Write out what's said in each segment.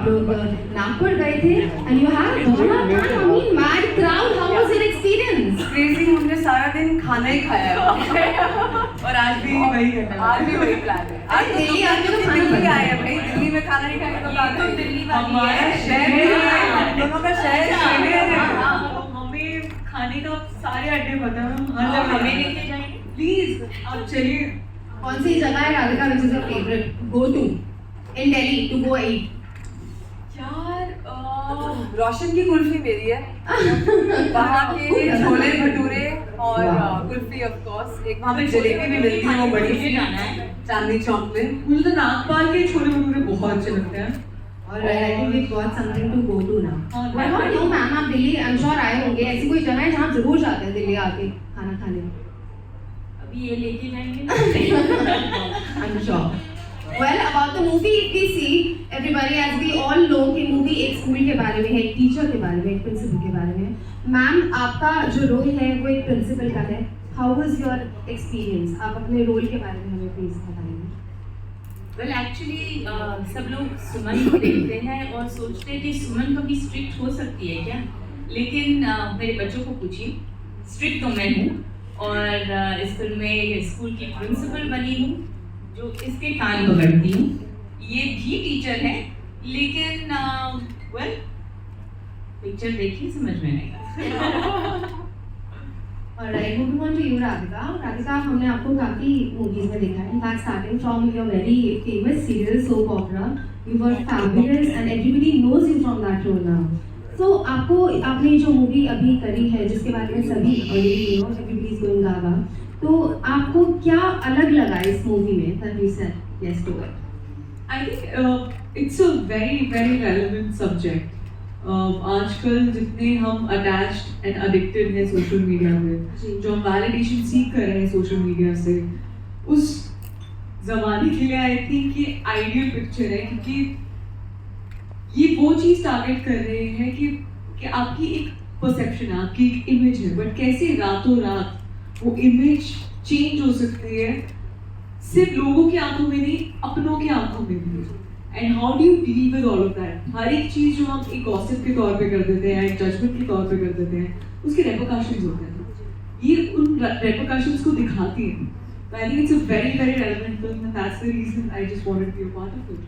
आप लोग नागपुर गए थे and you had Dona Khan, I mean mad crowd. How was your experience? Crazy, हमने सारा दिन खाना ही खाया है वहाँ पे। और आज भी वही करना है। आज भी वही प्लान है। आज दिल्ली आके तो खाना दिल्ली आए हैं भाई, दिल्ली में खाना नहीं खाएंगे तो बात नहीं। दिल्ली वाली हमारा है। शहर नहीं है, हम दोनों का शहर शेर है। हमें खाने का सारे अड्डे पता है, हम हर जगह हमें लेके जाएंगे प्लीज आप चलिए। कौन सी जगह है Radhika which is your favorite go to in Delhi to go eat? यार रोशन की कुल्फी मेरी है। वहाँ के छोले भटूरे और कुल्फी ऑफ कोर्स। एक वहाँ पे जलेबी भी मिलती है, वो बड़ी सी चांदनी चौक में। मुझे तो नागपाल के छोले भटूरे बहुत अच्छे लगते हैं। और I think we've got something to go to now. What about you ma'am? आप दिल्ली I'm sure आए होंगे, ऐसी कोई जगह है जहाँ जरूर जाते हैं दिल्ली आके खाना खाने? अभी ये लेके जाएंगे I'm sure. Well, about the movie, if we see everybody, as we all know कि movie एक स्कूल के बारे में है, एक टीचर के बारे में, एक प्रिंसिपल के बारे में है। मैम, आपका जो रोल है वो एक प्रिंसिपल का है। How was your experience? आप अपने रोल के बारे में हमें प्लीज बताइए। वेल एक्चुअली सब लोग सुमन को देखते हैं और सोचते हैं कि सुमन कभी स्ट्रिक्ट हो सकती है क्या, लेकिन मेरे बच्चों को पूछिए, स्ट्रिक्ट तो मैं हूँ और इस फिल्म में स्कूल की प्रिंसिपल बनी हूँ जो इसके कान पकड़ती हूँ। ये भी टीचर है, लेकिन वेल पिक्चर देखिए समझ में आएगा। Alright, moving on to you, Radhika. Radhika, हमने आपको काफी मूवीज में देखा है। In fact, starting from your very famous serial soap opera, you were fabulous and everybody knows you from that role now. So आपने जो मूवी अभी करी है, जिसके बारे में सभी already know, everybody is going gaga. तो आपको क्या अलग लगा इस मूवी में that you said yes to it? I think it's a very very relevant subject. आजकल जितने हम अटैच्ड एंड एडिक्टेड हैं सोशल मीडिया में, जो हम वैलिडेशन सीख कर रहे हैं सोशल मीडिया से, उस जमाने के लिए आई थिंक ये आइडियल पिक्चर है, क्योंकि ये वो चीज़ टारगेट कर रहे हैं कि आपकी एक परसेप्शन है, आपकी एक इमेज है, बट कैसे रातों रात वो इमेज चेंज हो सकती है, सिर्फ लोगों की आंखों में नहीं, अपनों की आंखों में भी। And how do you deal with all of that? हर एक चीज़ जो हम एक गॉसिप के तौर पे कर देते हैं, एक जजमेंट के तौर पे कर देते हैं, उसके रेपरकशंस होते हैं। ये उन रेपरकशंस को दिखाती है। So I think it's a very very relevant film, and that's the reason I just wanted to be a part of it.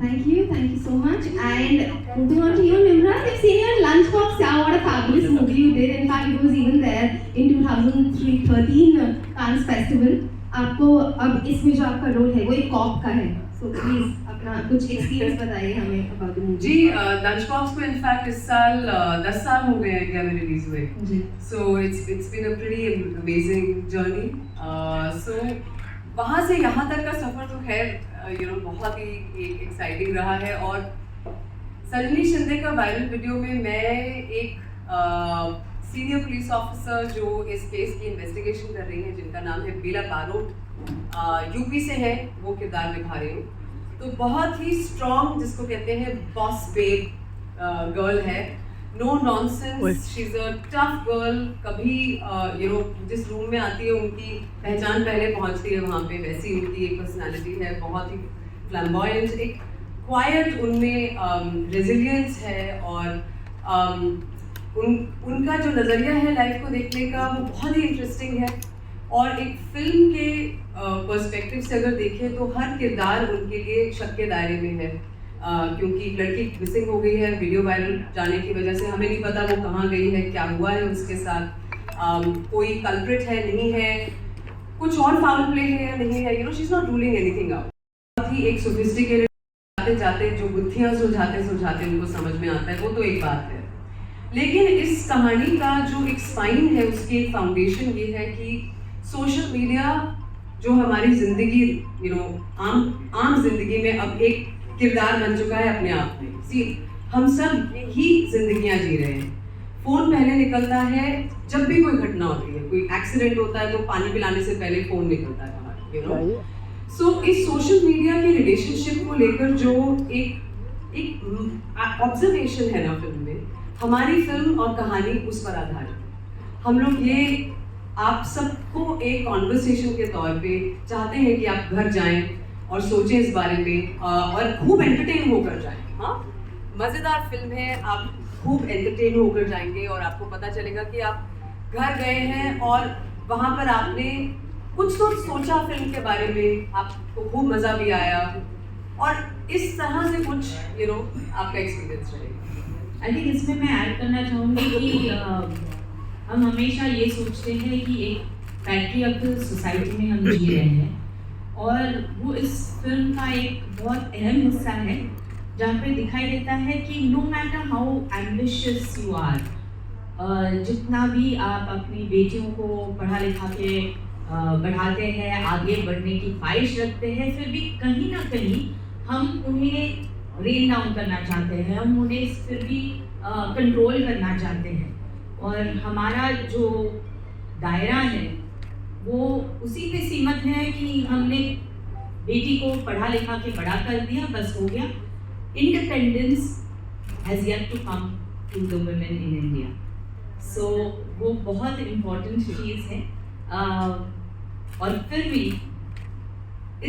Thank you so much. And moving on to you, Nimrat, we've seen your Lunchbox. Yeah, what a fabulous movie you did. In fact, it was even there in 2013 Cannes Festival. आपको अब इसमें जो आपका role है वो एक corp का है, so please अपना कुछ एक्सपीरियंस बताइए हमें about the movie. जी, लंच बॉक्स को इनफैक्ट इस साल 10 साल हो गए हैं इंडिया में रिलीज हुए। So it's been a pretty amazing journey. So वहाँ से यहाँ तक का सफ़र तो है बहुत ही एक्साइटिंग रहा है। और सजनी शिंदे का वायरल वीडियो में मैं एक सीनियर पुलिस ऑफिसर जो इस केस की इन्वेस्टिगेशन कर रही हैं, जिनका नाम है बेला बारोट, यूपी से है, वो किरदार निभा रही हूँ। तो बहुत ही स्ट्रॉन्ग, जिसको कहते हैं बॉस बेब गर्ल है, no nonsense, she is a tough girl. कभी जिस रूम में आती है उनकी पहचान पहले पहुँचती है वहाँ पे, वैसी उनकी एक पर्सनैलिटी है, बहुत ही फ्लैम्बॉयंट, एक क्वाइट उनमें रेजिलियंस है। और उनका जो नज़रिया है लाइफ को देखने का वो बहुत ही इंटरेस्टिंग है। और एक फिल्म के पर्सपेक्टिव से अगर देखें तो हर किरदार उनके लिए शक के दायरे में है, क्योंकि एक लड़की मिसिंग हो गई है वीडियो वायरल जाने की वजह से। हमें नहीं पता वो कहाँ गई है, क्या हुआ है उसके साथ, कोई कल्प्रिट है नहीं है, कुछ और फाउल प्ले है या नहीं है, she is not ruling anything out. बहुत ही एक सोफिस्टिकेटेड, जाते जाते जो बुद्धियाँ सुलझाते उनको समझ में आता है, वो तो एक बात है। लेकिन इस कहानी का जो एक स्पाइन है, उसकी एक फाउंडेशन ये है कि सोशल मीडिया जो हमारी ज़िंदगी आम जिंदगी में अब एक किरदार बन चुका है अपने आप में। सी हम सब ही जिंदगियां जी रहे हैं। फ़ोन पहले निकलता है जब भी कोई घटना होती है, कोई एक्सीडेंट होता है तो पानी पिलाने से पहले फ़ोन निकलता है बाहर, सो इस सोशल मीडिया के रिलेशनशिप को लेकर जो एक ऑब्जर्वेशन है ना फिल्म में, हमारी फिल्म और कहानी उस पर आधारित है। हम लोग ये आप सबको एक कॉन्वर्सेशन के तौर पे चाहते हैं कि आप घर जाएं और सोचें इस बारे में और खूब एंटरटेन होकर जाएं। हाँ, मज़ेदार फिल्म है, आप खूब एंटरटेन होकर जाएंगे और आपको पता चलेगा कि आप घर गए हैं और वहाँ पर आपने कुछ तो सोचा फिल्म के बारे में, आपको खूब मज़ा भी आया और इस तरह से कुछ आपका एक्सपीरियंस रहेगा। आई थिंक इसमें मैं ऐड करना चाहूँगी कि हम हमेशा ये सोचते हैं कि एक पैट्रियार्कल सोसाइटी में हम जी रहे हैं और वो इस फिल्म का एक बहुत अहम हिस्सा है जहाँ पे दिखाई देता है कि no matter how ambitious you are, जितना भी आप अपनी बेटियों को पढ़ा लिखा के बढ़ाते हैं, आगे बढ़ने की ख्वाहिश रखते हैं, फिर भी कहीं ना कहीं हम उन्हें रेन डाउन करना चाहते हैं, हम उन्हें फिर भी कंट्रोल करना चाहते हैं और हमारा जो दायरा है वो उसी पे सीमित है कि हमने बेटी को पढ़ा लिखा के बड़ा कर दिया, बस हो गया। Independence has yet to come to the women in India. So वो बहुत इम्पोर्टेंट चीज़ है और फिर भी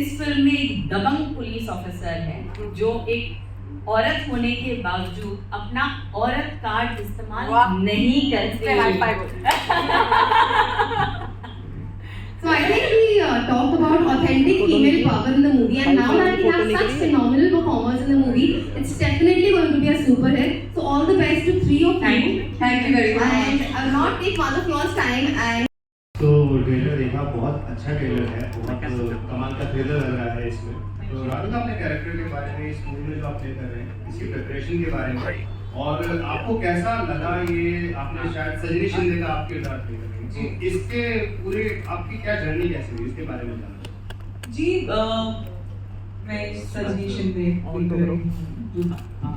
इस फिल्म में एक दबंग पुलिस ऑफिसर है जो एक औरत होने के बावजूद अपना औरत कार्ड इस्तेमाल नहीं करते। So I think we talked about authentic female power in the movie, and now that we have such phenomenal performers in the movie, it's definitely going to be a super hit. So all the best to three of you. Thank you very much. And I will not take much of your time. And तो trailer देखा, बहुत अच्छा trailer है, बहुत कमाल का trailer लग रहा है इसमें। तो राधिका, अपने कैरेक्टर के बारे में, इस मूवी में जो आप प्ले कर रहे हैं, इसकी प्रिपरेशन के बारे में और आपको कैसा लगा, ये आपने शायद सजनी शिंदे का आप किरदार प्ले कर रहे हैं, तो इसके पूरे आपकी क्या जर्नी कैसी हुई, इसके बारे में जानना जी। मैं सजनी शिंदे जो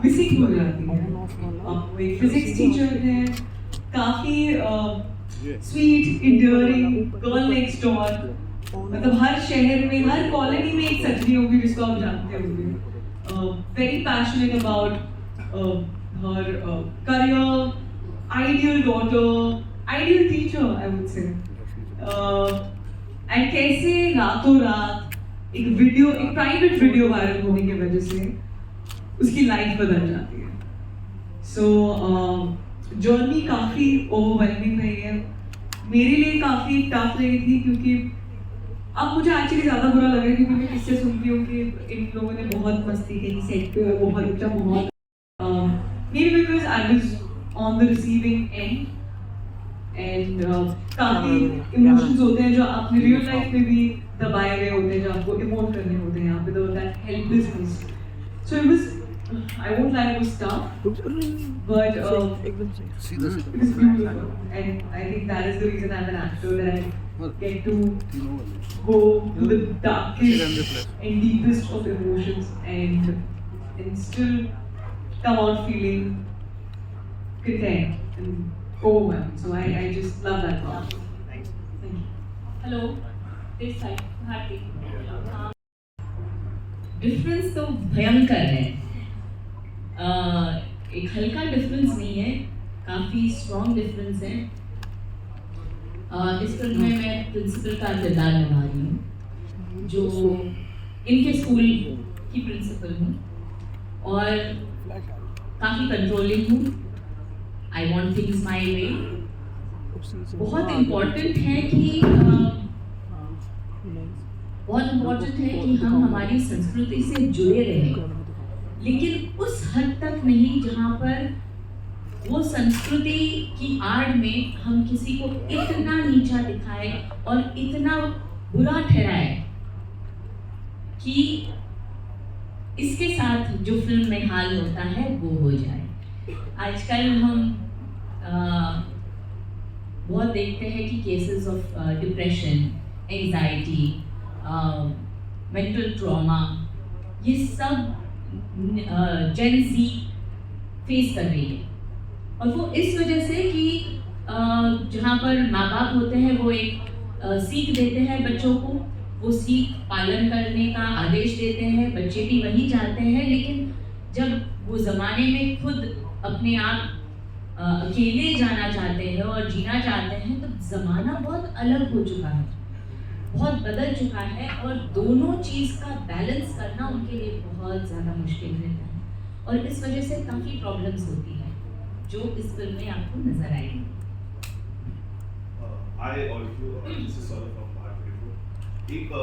मिसिंग हो जाती है, वो एक फिजिक्स टीचर है, काफ़ी sweet enduring girl next door, मतलब हर शहर में, हर कॉलोनी में एक सजनी होगी जिसको आप जानते होंगे। Very passionate about her career, ideal daughter, ideal teacher, I would say. And कैसे रातों रात एक प्राइवेट वीडियो वायरल होने की वजह से उसकी लाइफ बदल जाती है। सो जर्नी काफ़ी ओवरवेलमिंग रही है, मेरे लिए काफ़ी टफ रही थी, क्योंकि अब मुझे एक्चुअली ज़्यादा बुरा लग रहा है क्योंकि मैं किससे सुनती हूँ कि इन लोगों ने बहुत मस्ती की सेट पे, बहुत अच्छा माहौल, maybe because I was on the receiving end and काफ़ी इमोशंस होते हैं जो आपने रियल लाइफ में भी दबाए हुए होते हैं, जो आपको इमोट करने होते हैं यहाँ पे, तो that helplessness. So it was, I won't lie, it was tough, but it was beautiful, and I think that is the reason I'm an actor, that I get to go to the darkest and deepest of emotions and still come out feeling content and overwhelmed. So I just love that part. Thank you. Hello, this side Bharti. Difference तो भयंकर है, एक हल्का difference नहीं है, काफ़ी strong difference है। इस फिल्म में मैं प्रिंसिपल का किरदार निभा रही हूँ, जो इनके स्कूल की प्रिंसिपल हूँ और काफ़ी कंट्रोलिंग हूँ। आई वॉन्ट थिंग्स माई वे। बहुत इम्पोर्टेंट है कि हम हमारी संस्कृति से जुड़े रहें, लेकिन उस हद तक नहीं जहाँ पर वो संस्कृति की आड़ में हम किसी को इतना नीचा दिखाए और इतना बुरा ठहराए कि इसके साथ जो फिल्म में हाल होता है वो हो जाए। आजकल हम बहुत देखते हैं कि cases of depression, anxiety, mental trauma, ये सब जेन ज़ी फेस कर रही है, और वो इस वजह से कि जहाँ पर माँ बाप होते हैं वो एक सीख देते हैं बच्चों को, वो सीख पालन करने का आदेश देते हैं, बच्चे भी वही चाहते हैं, लेकिन जब वो ज़माने में खुद अपने आप अकेले जाना चाहते हैं और जीना चाहते हैं तो ज़माना बहुत अलग हो चुका है। बहुत बदल चुका है और दोनों चीज़ का बैलेंस करना उनके लिए बहुत ज़्यादा मुश्किल रहता है और इस वजह से काफ़ी प्रॉब्लम्स होती है जो इस फिल्म में आपको नजर आएगी। I also this is sort of from Bharat 24 एक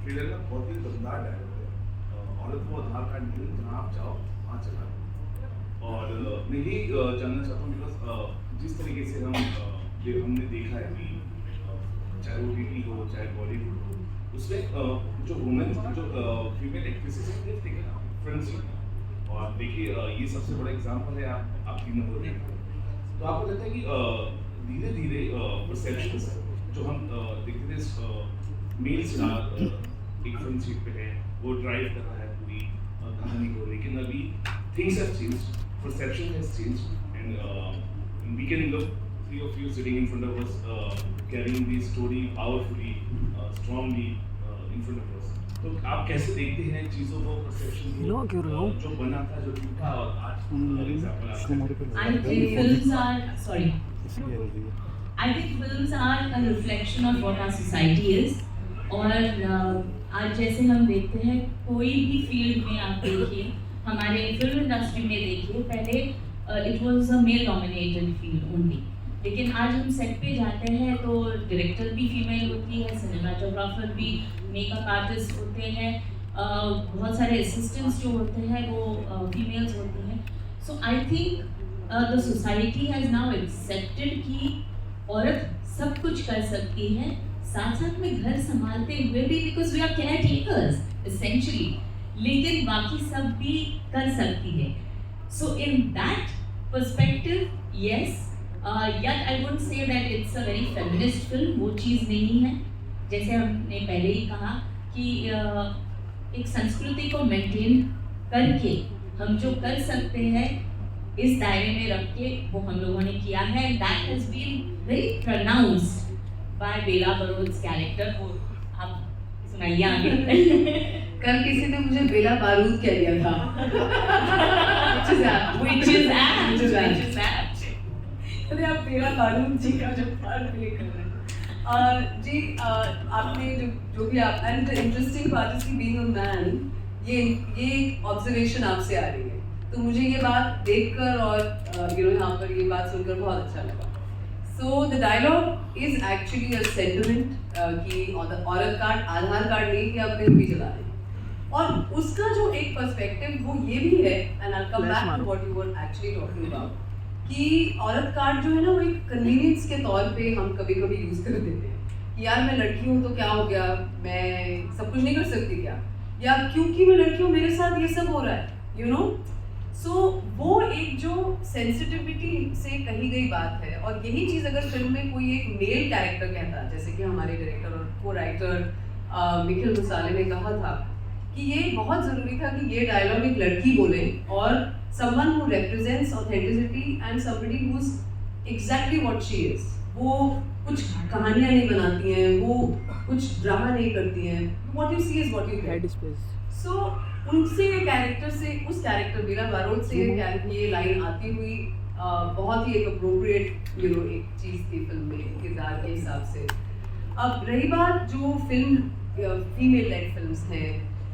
ट्रेलर का बहुत ही दमदार डायलॉग है औरत को आधार कार्ड नहीं जहाँ आप जाओ वहाँ चला जाओ और मैं यही जानना चाहता हूँ बिकॉज जिस तरीके से हमने देखा है कि चाहे वो टीवी हो चाहे बॉलीवुड हो उसमें जो वुमेन जो फीमेल एक्ट्रेसेस हैं वो टेकन फ्रंट सीट और देखिए ये सबसे बड़ा एग्जांपल है आप तीनों को तो आपको लगता है कि धीरे धीरे परसेप्शंस जो हम देखते थे मेल स्टार एक फ्रंट सीट पे है वो ड्राइव कर रहा है पूरी कहानी को लेकिन अभी things have changed perception has changed and we can look three of you sitting in front of us carrying the story powerfully strongly in front of us तो आप कैसे देखते हैं चीजों को परसेप्शन जो बना था जो टूटा और आज example I think films are a reflection of what our society is और आज जैसे हम देखते हैं कोई भी फील्ड में आप देखिए हमारे फिल्म इंडस्ट्री में देखिए पहले it was a male dominated field only लेकिन आज हम सेट पे जाते हैं तो डायरेक्टर भी फीमेल होती है सिनेमाटोग्राफर भी मेकअप आर्टिस्ट होते हैं बहुत सारे असिस्टेंट्स जो होते हैं वो फीमेल्स होती हैं so I think the society has now accepted कि औरत सब कुछ कर सकती है साथ साथ में घर संभालते हुए भी because we are caretakers essentially लेकिन बाकी सब भी कर सकती है so in that perspective yes yet I wouldn't say that it's a very feminist film वो चीज़ नहीं है जैसे हमने पहले ही कहा कि एक संस्कृति को मेंटेन करके हम जो कर सकते हैं इस दायरे में रख के वो हम लोगों ने किया है that has been very pronounced by बेला बरोड्स कैरेक्टर वो आप सुनाइए आगे कल किसी ने मुझे बेला बारूद कह दिया था which is apt अरे आप बेला बारूद जी का जो पार्ट प्ले कर रहे हैं जी आपने जो भी आप and interesting part is being a man ये ऑब्जर्वेशन आपसे आ रही है तो मुझे ये बात देखकर और यहाँ पर ये बात सुनकर बहुत अच्छा लगा so the dialogue is actually a sentiment कि औरत कार्ड आधार कार्ड नहीं कि आप कहीं भी चला रहे और उसका जो एक पर्सपेक्टिव वो ये भी है and I come back to what you were actually talking about कि औरत कार्ड जो है ना वो एक कन्वीनियंस के तौर पे हम कभी कभी यूज़ कर देते हैं कि यार मैं लड़की हूँ तो क्या हो गया मैं सब कुछ नहीं कर सकती क्या या क्योंकि मैं लड़की हूँ मेरे साथ ये सब हो रहा है यू नो सो वो एक जो सेंसिटिविटी से कही गई बात है और यही चीज़ अगर फिल्म में कोई एक मेल कैरेक्टर कहता जैसे कि हमारे डायरेक्टर और को राइटर निखिल मुसाले ने कहा था कि ये बहुत ज़रूरी था कि ये डायलॉग एक लड़की बोले और someone who represents authenticity and somebody who's exactly what she is वो कुछ कहानियाँ नहीं बनाती हैं वो कुछ ड्रामा नहीं करती हैं what you see is what you get so उनसे ये कैरेक्टर से उस कैरेक्टर बेला बारोड से ये लाइन आती हुई बहुत ही एक अप्रोप्रिएट एक चीज़ थी फिल्म में किरदार के हिसाब से अब रही बात जो फिल्म फीमेल लेड फिल्म्स हैं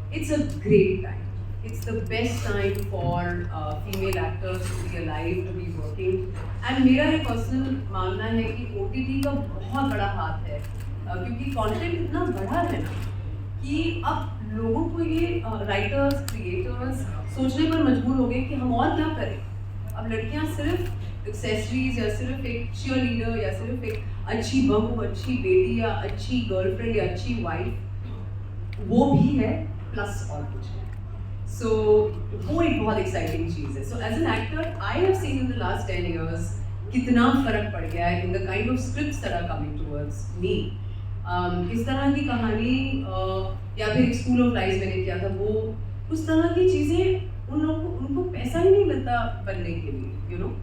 it's a great time it's the best time for female actors to be alive to be working and मेरा एक पर्सनल मानना है कि OTT का बहुत बड़ा हाथ है क्योंकि कंटेंट इतना बड़ा है ना कि अब लोगों को ये राइटर्स क्रिएटर्स सोचने पर मजबूर हो गए कि हम और क्या करें अब लड़कियां सिर्फ एक्सेसरीज या सिर्फ एक चीयर लीडर या सिर्फ एक अच्छी बहू अच्छी बेटी या अच्छी गर्लफ्रेंड या अच्छी वाइफ वो भी है प्लस और कुछ है सो वो एक बहुत एक्साइटिंग चीज़ है so as an actor I have seen in the last 10 years कितना फ़र्क पड़ गया है in the kind of scripts that are coming towards me इस तरह की कहानी या फिर एक स्कूल ऑफ लाइफ मैंने किया था वो उस तरह की चीज़ें उन लोगों को उनको पैसा ही नहीं मिलता बनने के लिए यू नो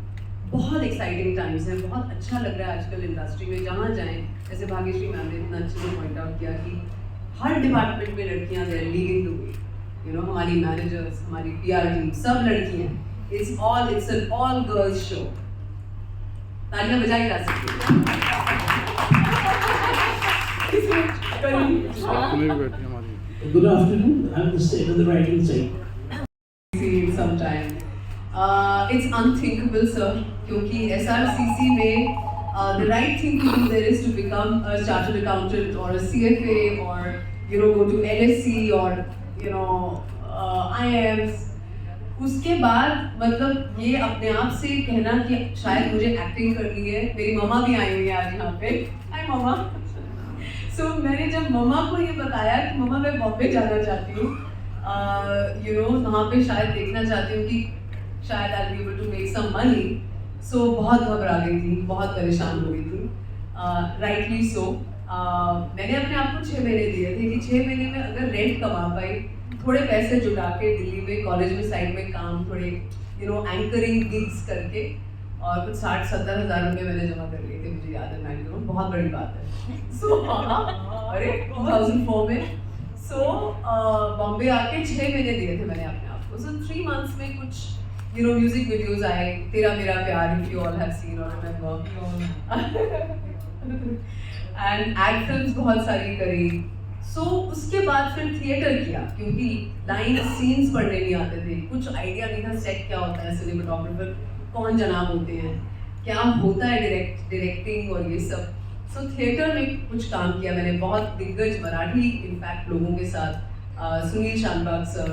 बहुत एक्साइटिंग टाइम्स हैं बहुत अच्छा लग रहा है आजकल इंडस्ट्री में जहाँ जाएँ जैसे भाग्यश्री मैम ने इतना अच्छे से पॉइंट आउट किया कि हर डिपार्टमेंट में लड़कियाँ they are leading to way you know हमारी मैनेजर्स हमारी PR टीम सब लड़कियाँ it's an all girls show तालियां बजाई जा सकती है Good afternoon. I'm the state of the writing side. See sometime. It's unthinkable, sir. क्योंकि SRCC में the right thing to do there is to become a chartered accountant or a CFA or go to LSE or IIMs. उसके बाद मतलब ये अपने आप से कहना कि शायद मुझे एक्टिंग करनी है. मेरी मम्मा भी आई हुई है आज यहाँ पे. हाय मम्मा. So मैंने जब मम्मा को ये बताया कि मम्मा मैं बॉम्बे जाना चाहती हूँ, वहाँ पे शायद देखना चाहती हूँ कि शायद I'll be able to make some money. So बहुत घबरा गई थी, बहुत परेशान हो गई थी. Rightly so. मैंने अपने आप को 6 महीने दिए थे कि 6 महीने में अगर रेंट कमा पाई, थोड़े पैसे जुटा के दिल्ली में कॉलेज में साइड में काम, थोड़े एंकरिंग गिग्स करके, और कुछ 60-70 हज़ार रुपये मैंने जमा कर लिए थे, मुझे याद है. मैंने बहुत बड़ी बात है. सो अरे 2004 में बॉम्बे आके 6 महीने दिए थे मैंने अपने आप को. सो 3 months में कुछ म्यूजिक वीडियोस आए, तेरा मेरा प्यार, if you all have seen और रिमेंबर, एंड एड फिल्म्स बहुत सारी करी. सो उसके बाद फिर थिएटर किया, क्योंकि लाइन सीन्स पढ़ने नहीं आते थे, कुछ आइडिया नहीं था सेट क्या होता है, सिनेमेटोग्राफर कौन जनाब होते हैं, क्या होता है डायरेक्टिंग और ये सब. सो थिएटर में कुछ काम किया मैंने, बहुत दिग्गज मराठी इनफैक्ट लोगों के साथ. सुनील शानबाग सर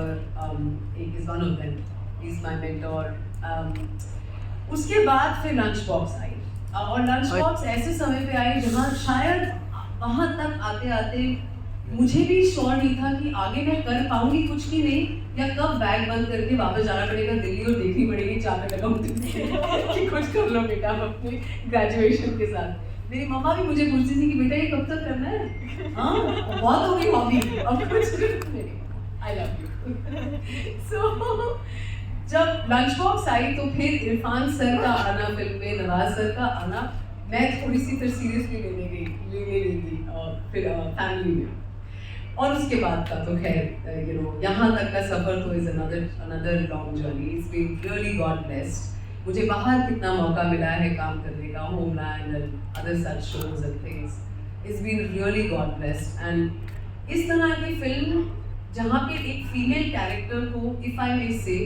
एक is one of them, he is my mentor. उसके बाद फिर लंच बॉक्स आई, और लंच बॉक्स ऐसे समय पे आई जहाँ शायद वहाँ तक आते आते मुझे भी श्योर नहीं था कि आगे मैं कर पाऊंगी कुछ भी नहीं, या कब बैग बंद करके वापस जाना पड़ेगा दिल्ली और देखनी पड़ेगी चार्टर्ड अकाउंटेंट कि कुछ कर लो बेटा अपने ग्रेजुएशन के साथ. मेरी मम्मा भी मुझे पूछती थी कि बेटा ये कब तक करना है, हाँ बहुत हो गई हॉबी, अब कुछ नहीं. I love you. सो जब लंच बॉक्स आई तो फिर इरफान सर का आना फिल्म में, नवाज सर का आना, मैं थोड़ी सी फिर सीरियसली लेने गई फिर फैमिली में. और उसके बाद का तो खैर यहाँ तक का सफ़र तो is another long journey. It's been really God blessed. मुझे बाहर कितना मौका मिला है काम करने का, Homeland and other such shows and things. It's been really God blessed. And इस तरह की फिल्म जहाँ पे एक फीमेल कैरेक्टर को, इफ़ आई मे से,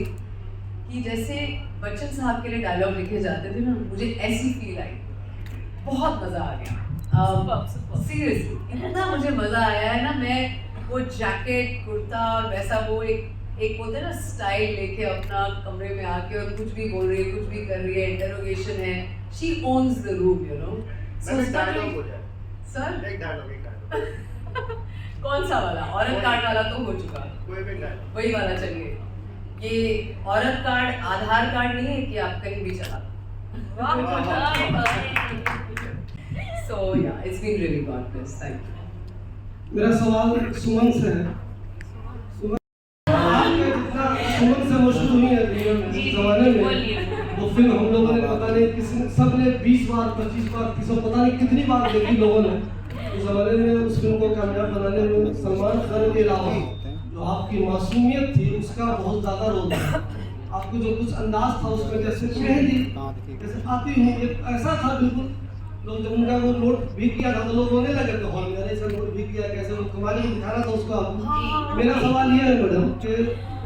कि जैसे बच्चन साहब के लिए डायलॉग लिखे जाते थे ना, मुझे ऐसी फील आई. बहुत मज़ा आ गया. सीरियसली इतना मुझे मज़ा आया है ना. मैं वो जैकेट कुर्ता और वैसा वो एक होता है ना स्टाइल लेके अपना कमरे में आके और कुछ भी बोल रही है, कुछ भी कर रही है, इंटरोगेशन है, she owns the room, so sir एक डायलॉग कौन सा वाला? औरत कार्ड वाला तो हो चुका, कोई भी डायलॉग, वही वाला चलिए. ये औरत कार्ड आधार कार्ड नहीं है कि आप कहीं भी चला. So yeah, it's been really God bless. Thank you. मेरा सवाल सुमन से है. सुमन से मशहूर हुई है जमाने में, वो फिल्म हम लोगों ने पता नहीं किसी सब ने 20 बार 25 बार 30 पता नहीं कितनी बार देखी लोगों ने. उस जमाने में उस फिल्म को कामयाब बनाने में सलमान खान के अलावा जो आपकी मासूमियत थी उसका बहुत ज़्यादा रोल था. आपको जो कुछ अंदाज था उसमें, जैसे मेहंदी जैसे आती हूँ, ऐसा था बिल्कुल. लोग जब उनका वो नोट भी किया था तो लोग रोने लगे थे हॉल में, ऐसा नोट भी किया कैसे, वो कमाल ही दिखा रहा था उसका. मेरा सवाल ये है मैडम कि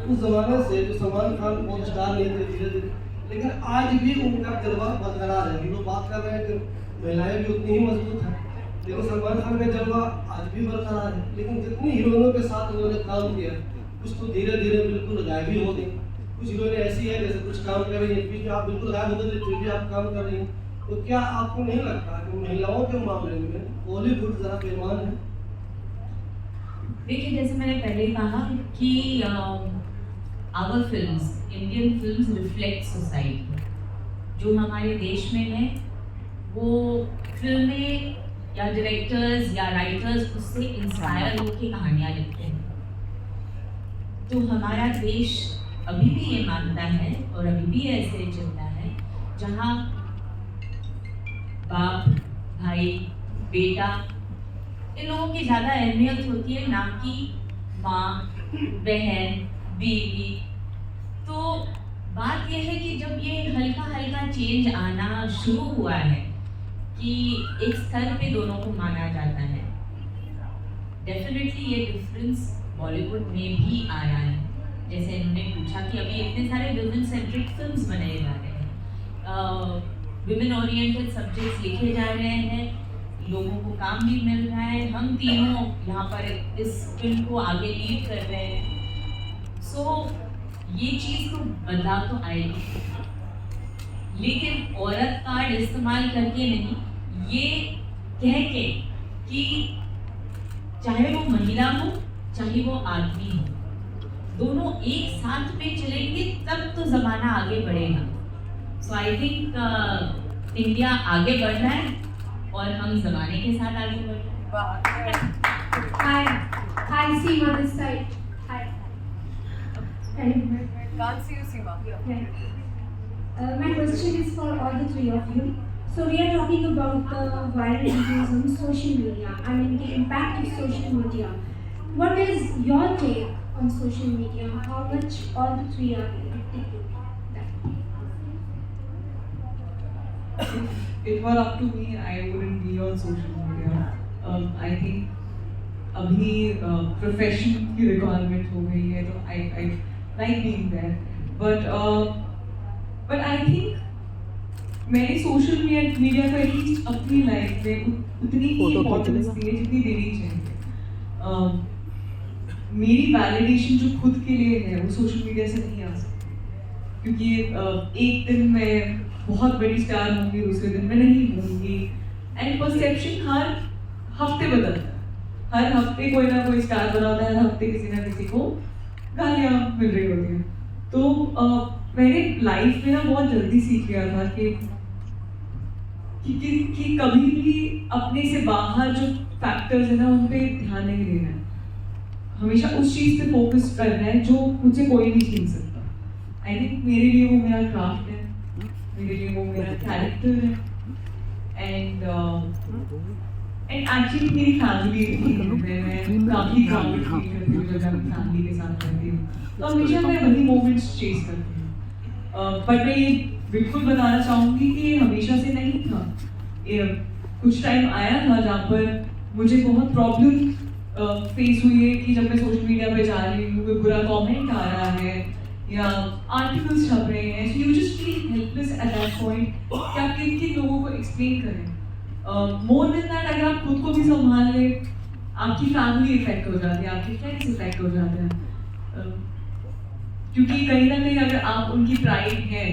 उस जमाने से जो सलमान खान बहुत स्टार नहीं थे धीरे धीरे, लेकिन आज भी उनका जज्बा बरकरार है. हम लोग बात कर रहे हैं कि महिलाएं भी उतनी ही मजबूत हैं, लेकिन सलमान खान का जज्बा आज भी बरकरार है. लेकिन जितनी हीरोइनों के साथ उन्होंने काम किया, कुछ तो धीरे धीरे बिल्कुल गायब ही हो गई. कुछ हीरोइनें ऐसी है जैसे कुछ काम कर रही है, बीच में आप बिल्कुल गायब होते थे, फिर भी आप काम कर रही हैं. तो क्या आपको नहीं लगता कि महिलाओं के मामले में बॉलीवुड जरा बेईमान है? देखिए, जैसे मैंने पहले कहा कि our films, Indian films reflect society. जो हमारे देश में है वो फिल्में या डायरेक्टर्स या राइटर्स उससे इंस्पायर होकर कहानियाँ लिखते हैं. तो हमारा देश अभी भी ये मानता है और अभी भी ऐसे चलता है जहाँ बाप, भाई, बेटा, इन लोगों की ज़्यादा अहमियत होती है, ना कि माँ, बहन, बीवी. तो बात यह है कि जब ये हल्का हल्का चेंज आना शुरू हुआ है कि एक स्तर पे दोनों को माना जाता है, डेफिनेटली ये डिफरेंस बॉलीवुड में भी आ रहा है। जैसे इन्होंने पूछा कि अभी इतने सारे वुमेन सेंट्रिक फिल्म्स बनाए जा रहे हैं, विमेन ओरिएंटेड सब्जेक्ट्स लिखे जा रहे हैं, लोगों को काम भी मिल रहा है, हम तीनों यहाँ पर इस फिल्म को आगे लीड कर रहे हैं। सो ये चीज़ तो बदलाव तो आएगी, लेकिन औरत कार्ड इस्तेमाल करके नहीं, ये कह के कि चाहे वो महिला हो चाहे वो आदमी हो, दोनों एक साथ में चलेंगे तब तो ज़माना आगे बढ़ेगा। सो आई थिंक इंडिया आगे बढ़ रहा है और हम ज़माने के साथ आगे बढ़ रहे हैं। Hi, Seema this side. Hi. Can't see you, Seema. My question is for all the three of you. So we are talking about the viral videos on social media. I mean the impact of social media. What is your take on social media? How much all the three are taking that? If it were up to me, I wouldn't be on social media. I think अभी profession की requirement हो गई है, तो I like being there. But I think मैंने social media को at least अपनी life में उतनी ही इम्पोर्टेंस दी है जितनी देनी चाहिए। मेरी वैलिडेशन जो खुद के लिए है वो सोशल मीडिया से नहीं आ सकती, क्योंकि एक दिन मैं बहुत बड़ी स्टार होंगी, दूसरे दिन मैं नहीं होंगी, एंड परसेप्शन हर हफ्ते बदलता है। हर हफ्ते कोई ना कोई स्टार बना होता है, हर हफ्ते किसी ना किसी को गालियाँ मिल रही होती हैं। तो मैंने लाइफ में ना बहुत जल्दी सीख लिया था कि कभी भी अपने से बाहर जो फैक्टर्स है ना उन पे ध्यान नहीं देना है, हमेशा उस चीज़ पे फोकस करना है जो मुझे कोई नहीं छीन सकता। आई थिंक मेरे लिए वो मेरा क्राफ्ट है, मेरे लिए वो मेरा कैरेक्टर है, एंड एक्चुअली मेरी फैमिली मैं काफ़ी प्राउड फील करती हूँ जब मैं फैमिली के साथ रहती हूँ, तो हमेशा मैं वही मोमेंट्स चेस करती हूँ। बट मैं ये बिल्कुल बताना चाहूँगी कि ये हमेशा से नहीं था। कुछ टाइम आया था जहाँ पर मुझे बहुत प्रॉब्लम फेस हुई है कि जब मैं सोशल मीडिया पे जा रही हूँ, कोई बुरा कमेंट आ रहा है या आर्टिकल्स छप रहे हैं, so you just feel helpless at that point कि आप किन लोगों को एक्सप्लेन करें। मोर देन दैट, अगर आप खुद को भी संभाल लें, आपकी फैमिली इफेक्ट हो जाती है, आपके फ्रेंड्स इफेक्ट हो जाते हैं, क्योंकि कहीं ना कहीं अगर आप उनकी प्राइड हैं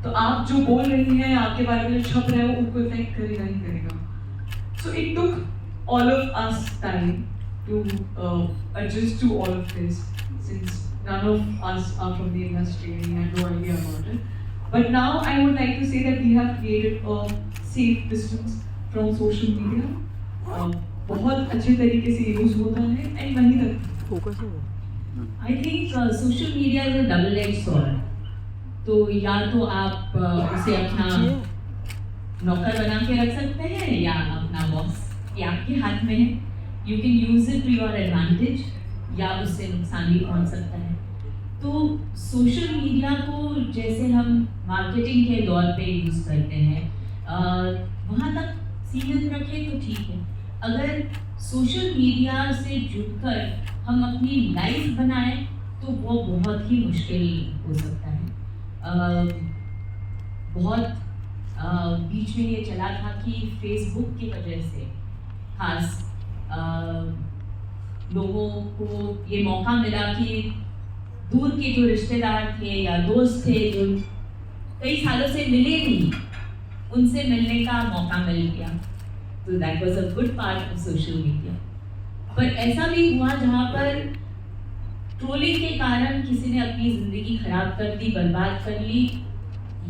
तो आप जो बोल रही हैं, आपके बारे में जो छप रहा है वो उनको इफेक्ट करेगा ही करेगा। So it took all of us time to adjust to all of this, since none of us are from the industry and we had no idea about it. But now I would like to say that we have created a safe distance from social media. बहुत अच्छे तरीके से use होता है and वहीं तक focus होगा। I think social media is a double edge sword. तो या तो आप उसे अपना नौकर बना के रख सकते हैं या अपना बॉस, ये आपके हाथ में है। You can use it to your advantage या उससे नुकसान भी पहुंच सकता है। तो सोशल मीडिया को जैसे हम मार्केटिंग के दौर पे यूज़ करते हैं, वहाँ तक सीमित रखें तो ठीक है। अगर सोशल मीडिया से जुड़कर हम अपनी लाइफ बनाएं तो वो बहुत ही मुश्किल हो सकता है। बहुत बीच में ये चला था कि फेसबुक की वजह से खास लोगों को ये मौका मिला कि दूर के जो रिश्तेदार थे या दोस्त थे जो कई सालों से मिले नहीं, उनसे मिलने का मौका मिल गया। तो that was a good part of social media. पर ऐसा भी हुआ जहाँ पर ट्रोलिंग के कारण किसी ने अपनी ज़िंदगी खराब कर दी, बर्बाद कर ली,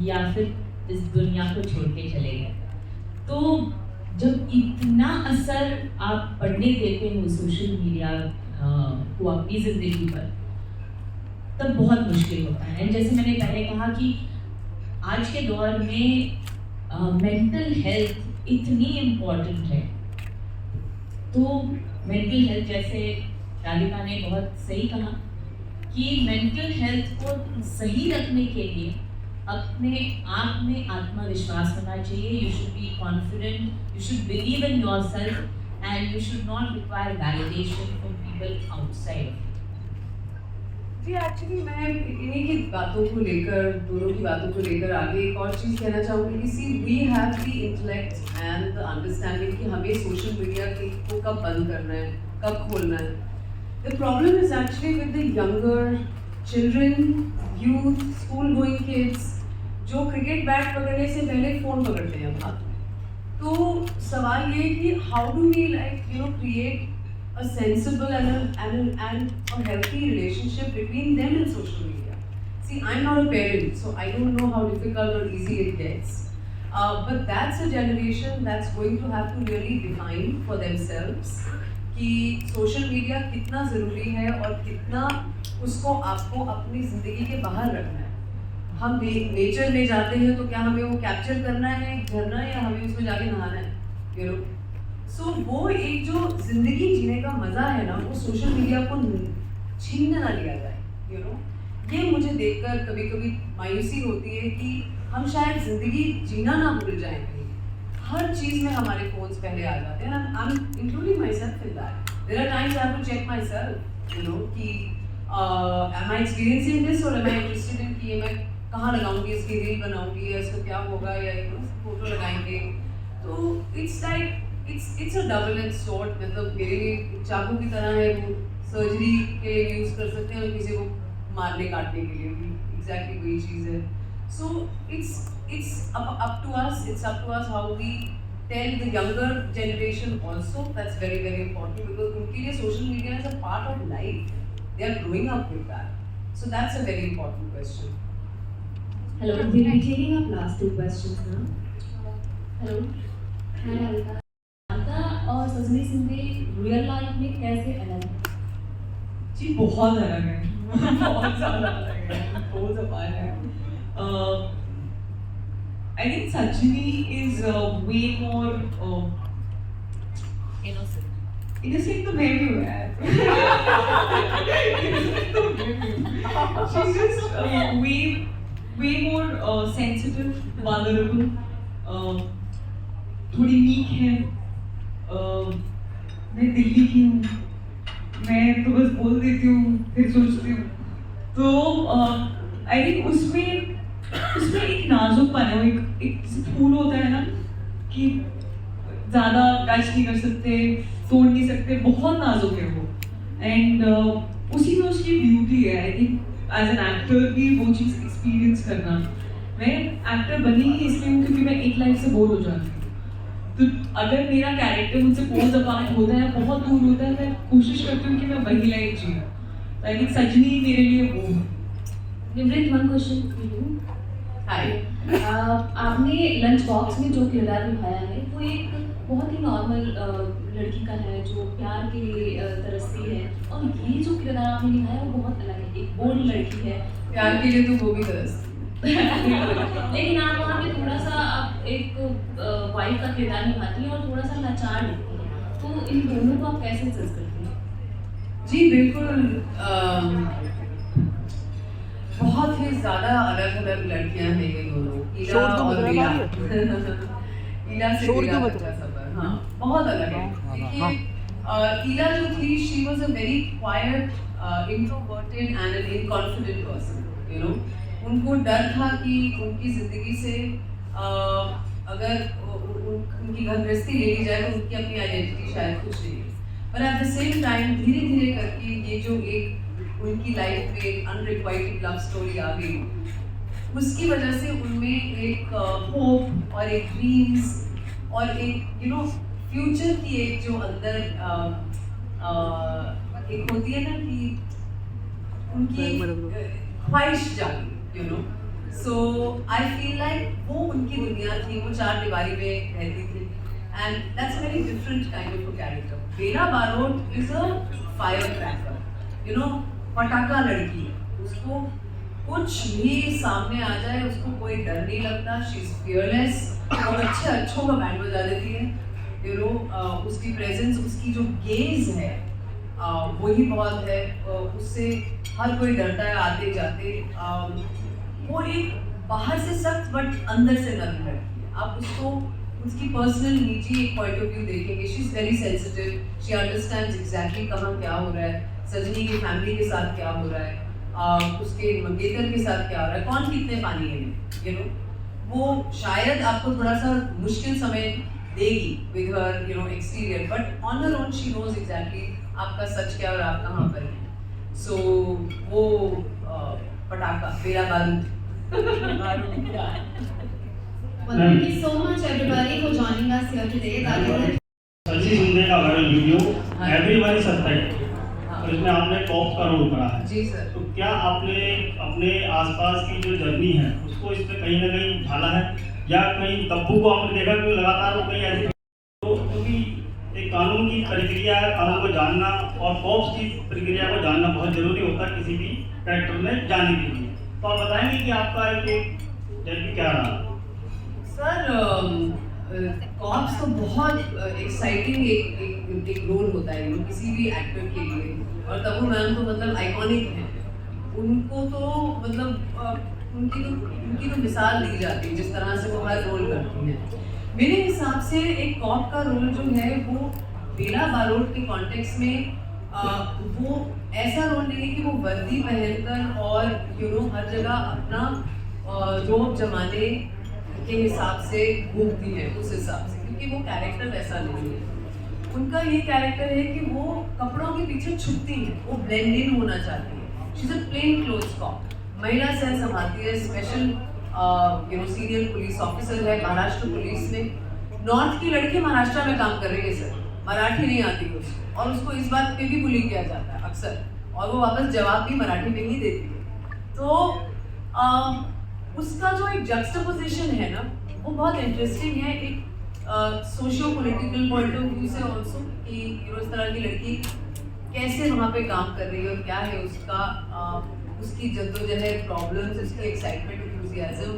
या फिर इस दुनिया को छोड़ के चले गए। तो जब इतना असर आप पढ़ने देते हो सोशल मीडिया को अपनी ज़िंदगी पर, तब बहुत मुश्किल होता है। जैसे मैंने पहले कहा कि आज के दौर में मेंटल हेल्थ इतनी इम्पोर्टेंट है। तो मेंटल हेल्थ, जैसे राधिका ने बहुत सही कहा कि मेंटल हेल्थ को सही रखने के लिए अपने आप में आत्मविश्वास होना चाहिए। You should be confident, you should believe in yourself and you should not require validation from people outside of you. जी एक्चुअली मैं इन्हीं की बातों को लेकर, दोनों की बातों को लेकर आगे एक और चीज़ कहना चाहूँगी कि see we have the intellect and the understanding कि हमें सोशल मीडिया को कब बंद करना है, कब खोलना है. The problem is actually with the younger children, youth, school going kids जो क्रिकेट बैट पकड़ने से पहले फ़ोन पकड़ते हैं हाथ में. तो सवाल ये है कि how do we create a sensible and a healthy relationship between them and social media. See, I'm not a parent, so I don't know how difficult or easy it gets. But that's a generation that's going to have to really define for themselves कि social media कितना ज़रूरी है और कितना उसको आपको अपनी ज़िंदगी के बाहर रखना है. हम नेचर में जाते हैं तो क्या हमें वो कैप्चर करना है झरना या हमें उसमें जाके नहाना है, you know? सो वो एक जो जिंदगी जीने का मजा है ना, वो सोशल मीडिया को छीनने ना लिया जाए. यू नो, ये मुझे देखकर कभी कभी मायूसी होती है कि हम शायद जिंदगी जीना ना भूल जाएंगे. हर चीज़ में हमारे फोन्स पहले आ जाते हैं. I am including myself in that. There are times I have to check myself, you know, कि एम आई एक्सपीरियंसिंग दिस और एम आई इंटरेस्टेड इन कि ये मैं कहाँ लगाऊंगी, इसकी रील बनाऊंगी या इसका क्या होगा या फोटो लगाएंगे. तो it's like it's a double-edged sword. मतलब मेरे लिए चाकू की तरह है. वो सर्जरी के लिए यूज़ कर सकते हैं और किसी को मारने काटने के लिए भी एग्जैक्टली वही चीज़ है. सो it's up to us. It's up to us how we tell the younger generation also. That's very very important because उनके लिए social media is a part of life. They are growing up with that. So that's a very important question. Hello, we'll be taking up last 2 questions now. Hello. Hi, Alka. और सजनी Shinde real life में कैसे अलग है? जी बहुत अलग है. बहुत ज़्यादा अलग है. बहुत ज़बरदस्त है. I think Sajni is way more Innocent. innocent तो मैं भी हूँ यार. Innocent तो मैं भी हूँ. She's just way more sensitive, vulnerable. थोड़ी मीक है. मैं दिल्ली की हूँ. मैं तो बस बोल देती हूँ फिर सोचती हूँ. तो आई थिंक उसमें एक नाजुकपन है. एक फूल होता है ना कि ज़्यादा टच नहीं कर सकते, तोड़ नहीं सकते, बहुत नाजुक है वो. एंड उसी में उसकी ब्यूटी है. I think as an actor भी वो चीज़ एक्सपीरियंस करना. मैं एक्टर बनी ही इसलिए हूँ क्योंकि मैं एक लाइफ से बोर हो जाती हूँ. तो अगर मेरा कैरेक्टर मुझसे पोज अपार्ट होता है, बहुत दूर होता है, मैं कोशिश करती हूँ कि मैं वही लाइफ जीऊँ. तो आई थिंक सजनी मेरे लिए वो है. निवृत्त, one question for you. Hi. आपने लंच बॉक्स में जो किरदार निभाया है वो एक बहुत ही नॉर्मल लड़की का है जो प्यार के लिए तरसती है, और ये जो किरदार आपने निभाया वो बहुत अलग है. एक बोल्ड लड़की है. प्यार के लिए तो वो भी तरसती. लेकिन आप वहाँ पे थोड़ा सा आप एक वाइफ का किरदार निभाती हैं और थोड़ा सा लाचार दिखती हैं. तो इन दोनों को आप कैसे जज करती हैं? जी बिल्कुल. बहुत ही ज़्यादा अलग अलग लड़कियां हैं ये दोनों. ईला और वीला. ईला से वीला तक का सफर हाँ बहुत अलग है. देखिए ईला जो थी, she was a very quiet, introverted and an inconfident person. You know, उनको डर था कि उनकी ज़िंदगी से अगर उनकी घर गृहस्थी ले ली जाए तो उनकी अपनी आइडेंटिटी शायद कुछ नहीं है. पर एट द सेम टाइम धीरे धीरे करके ये जो एक उनकी लाइफ में एक अनरिक्वाइटेड लव स्टोरी आ गई, उसकी वजह से उनमें एक होप और एक ड्रीम्स और एक फ्यूचर की एक जो अंदर एक होती है ना कि उनकी ख्वाहिश जागी. So I feel like वो उनकी दुनिया थी, वो चार दीवारी में रहती थी. And that's a very different kind of a character. Bela Barot is a firecracker. पटाखा लड़की है. उसको कुछ भी सामने आ जाए उसको कोई डर नहीं लगता. She is fearless. और अच्छों का बैंड बजा देती है. उसकी प्रेजेंस, उसकी जो गेज है वही बहुत है. उससे हर कोई डरता है आते जाते. वो एक बाहर से सख्त बट अंदर से नरम लड़की है. आप उसको उसकी पर्सनल निजी एक पॉइंट ऑफ व्यू देखेंगे. She is very sensitive, she understands exactly कहाँ क्या हो रहा है, सजनी की फैमिली के साथ क्या हो रहा है, उसके मंगेतर के साथ क्या हो रहा है, कौन कितने पानी है, यू नो. वो शायद आपको थोड़ा सा मुश्किल समय देगी with her you know exterior, but on her own she knows exactly आपका सच क्या और आप कहाँ पर हैं. सो वो पटाखा मेरा बारूद. Well, thank you so much everybody for joining us here today. That is सच्ची सुनने का वायरल वीडियो हाँ. एवरीवन सस्पेक्ट, हाँ. और इसमें आपने कॉप का रोल करा है. जी सर. तो क्या आपने अपने आसपास की जो जर्नी है उसको इसमें कहीं ना कहीं ढाला है, या कहीं तब्बू को आपने देखा कि लगातार वो कहीं ऐसी, तो क्योंकि एक कानून की प्रक्रिया है, कानून को जानना और कॉप्स की प्रक्रिया को जानना बहुत जरूरी होता है किसी भी कैरेक्टर में जाने के लिए. तो आप बताएंगे कि आपका एक जर्नी क्या रहा? सर कॉप्स तो बहुत एक्साइटिंग एक रोल होता है यू नो किसी भी एक्टर के लिए, और तब्बू मैम तो मतलब आइकॉनिक हैं. उनको तो मतलब उनकी तो मिसाल दी जाती है जिस तरह से वो हर रोल करती हैं. मेरे हिसाब से एक कॉप का रोल जो है वो बेला बारोट के कॉन्टेक्स्ट में वो ऐसा रोल नहीं है कि वो वर्दी पहनकर और यू नो हर जगह अपना रोब जमाने के हिसाब से घूमती है उस हिसाब से, क्योंकि वो कैरेक्टर वैसा नहीं है. उनका ये कैरेक्टर है कि वो कपड़ों के पीछे छुपती है, वो ब्लेंड इन होना चाहती है. She is a plain clothes cop. महिला सेल संभालती है, special you know senior police officer है महाराष्ट्र पुलिस में. नॉर्थ की लड़की महाराष्ट्र में काम कर रही है सर, मराठी नहीं आती उसको, और उसको इस बात पे भी बुली किया जाता है अक्सर, और वो वापस जवाब भी मराठी में ही देती है. तो उसका जो एक जक्सटापोजिशन है ना वो बहुत इंटरेस्टिंग है, एक socio political point of view से ऑल्सो, कि यू नो इस तरह की लड़की कैसे वहाँ पे काम कर रही है और क्या है उसका उसकी जद्दोजहद, प्रॉब्लम्स, उसकी एक्साइटमेंट, एंथुसियाज्म,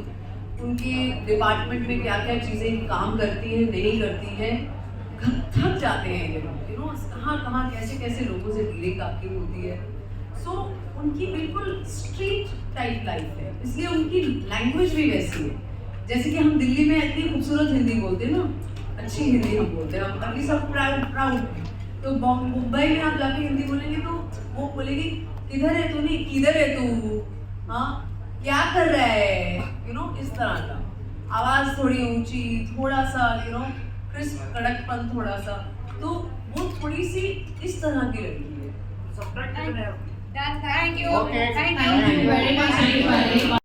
उनके डिपार्टमेंट में क्या क्या चीज़ें काम करती हैं नहीं करती हैं. थक जाते हैं ये लोग, यू नो कहाँ कैसे कैसे लोगों से डीलिंग आपकी होती है. सो उनकी बिल्कुल स्ट्रीट टाइप लाइफ है, इसलिए उनकी लैंग्वेज भी वैसी है. जैसे कि हम दिल्ली में इतनी खूबसूरत हिंदी बोलते हैं ना, अच्छी हिंदी हम बोलते हैं, हम अभी सब प्राउड. तो मुंबई में आप जाके हिंदी बोलेंगे तो वो बोलेगी किधर है तू, नहीं किधर है तू, हाँ क्या कर रहा है, यू नो इस तरह का. आवाज़ थोड़ी ऊंची, थोड़ा सा यू नो क्रिस्प, कड़कपन थोड़ा सा, तो वो थोड़ी सी इस तरह की लड़की है. Thank you. Thank you very much everybody.